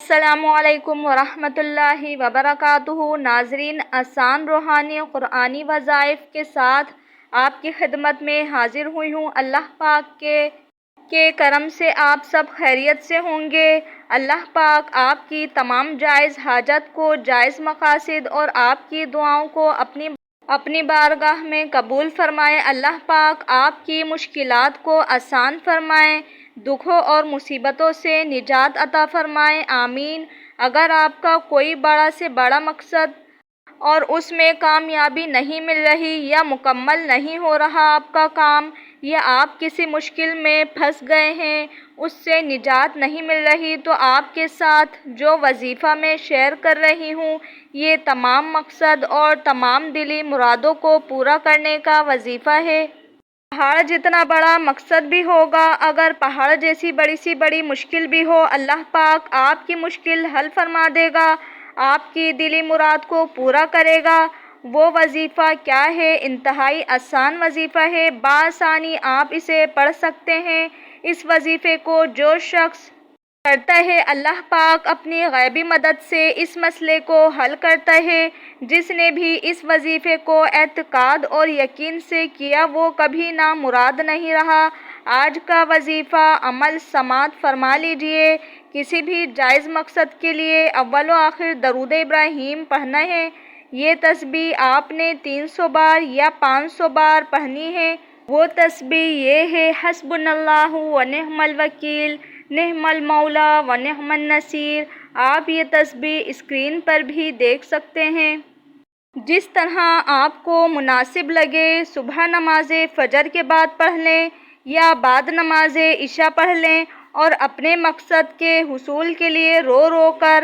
السلام علیکم ورحمۃ اللہ وبرکاتہ۔ ناظرین، آسان روحانی قرآنی وظائف کے ساتھ آپ کی خدمت میں حاضر ہوئی ہوں۔ اللہ پاک کے کرم سے آپ سب خیریت سے ہوں گے۔ اللہ پاک آپ کی تمام جائز حاجت کو، جائز مقاصد اور آپ کی دعاؤں کو اپنی بارگاہ میں قبول فرمائے۔ اللہ پاک آپ کی مشکلات کو آسان فرمائے، دکھوں اور مصیبتوں سے نجات عطا فرمائے، آمین۔ اگر آپ کا کوئی بڑا سے بڑا مقصد اور اس میں کامیابی نہیں مل رہی یا مکمل نہیں ہو رہا آپ کا کام، یا آپ کسی مشکل میں پھنس گئے ہیں، اس سے نجات نہیں مل رہی، تو آپ کے ساتھ جو وظیفہ میں شیئر کر رہی ہوں، یہ تمام مقصد اور تمام دلی مرادوں کو پورا کرنے کا وظیفہ ہے۔ پہاڑ جتنا بڑا مقصد بھی ہوگا، اگر پہاڑ جیسی بڑی سی بڑی مشکل بھی ہو، اللہ پاک آپ کی مشکل حل فرما دے گا، آپ کی دلی مراد کو پورا کرے گا۔ وہ وظیفہ کیا ہے؟ انتہائی آسان وظیفہ ہے، بآسانی آپ اسے پڑھ سکتے ہیں۔ اس وظیفے کو جو شخص کرتا ہے، اللہ پاک اپنی غیبی مدد سے اس مسئلے کو حل کرتا ہے۔ جس نے بھی اس وظیفے کو اعتقاد اور یقین سے کیا، وہ کبھی نامراد نہیں رہا۔ آج کا وظیفہ عمل سماعت فرما لیجئے۔ کسی بھی جائز مقصد کے لیے اول و آخر درود ابراہیم پڑھنا ہے۔ یہ تسبیح آپ نے 300 بار یا 500 بار پڑھنی ہے۔ وہ تسبیح یہ ہے: حسبنا اللہ و نعم الوکیل، نعم المولا و نعم النصیر۔ آپ یہ تسبیح اسکرین پر بھی دیکھ سکتے ہیں۔ جس طرح آپ کو مناسب لگے، صبح نماز فجر کے بعد پڑھ لیں یا بعد نماز عشاء پڑھ لیں، اور اپنے مقصد کے حصول کے لیے رو رو کر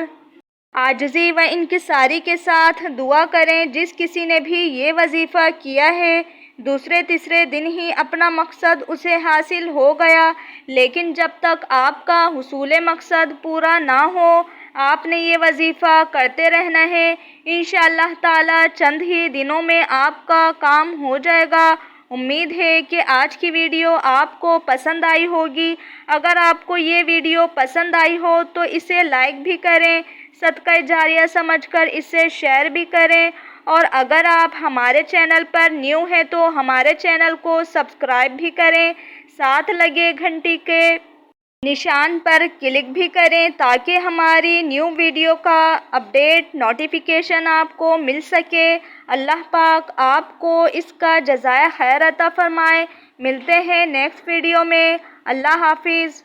عاجزی و انکساری کے ساتھ دعا کریں۔ جس کسی نے بھی یہ وظیفہ کیا ہے، دوسرے تیسرے دن ہی اپنا مقصد اسے حاصل ہو گیا، لیکن جب تک آپ کا حصول مقصد پورا نہ ہو، آپ نے یہ وظیفہ کرتے رہنا ہے۔ انشاءاللہ تعالی چند ہی دنوں میں آپ کا کام ہو جائے گا۔ امید ہے کہ آج کی ویڈیو آپ کو پسند آئی ہوگی۔ اگر آپ کو یہ ویڈیو پسند آئی ہو تو اسے لائک بھی کریں، صدقہ جاریہ سمجھ کر اسے شیئر بھی کریں، اور اگر آپ ہمارے چینل پر نیو ہیں تو ہمارے چینل کو سبسکرائب بھی کریں، ساتھ لگے گھنٹی کے نشان پر کلک بھی کریں تاکہ ہماری نیو ویڈیو کا اپڈیٹ نوٹیفیکیشن آپ کو مل سکے۔ اللہ پاک آپ کو اس کا جزائے خیر عطا فرمائے۔ ملتے ہیں نیکسٹ ویڈیو میں۔ اللہ حافظ۔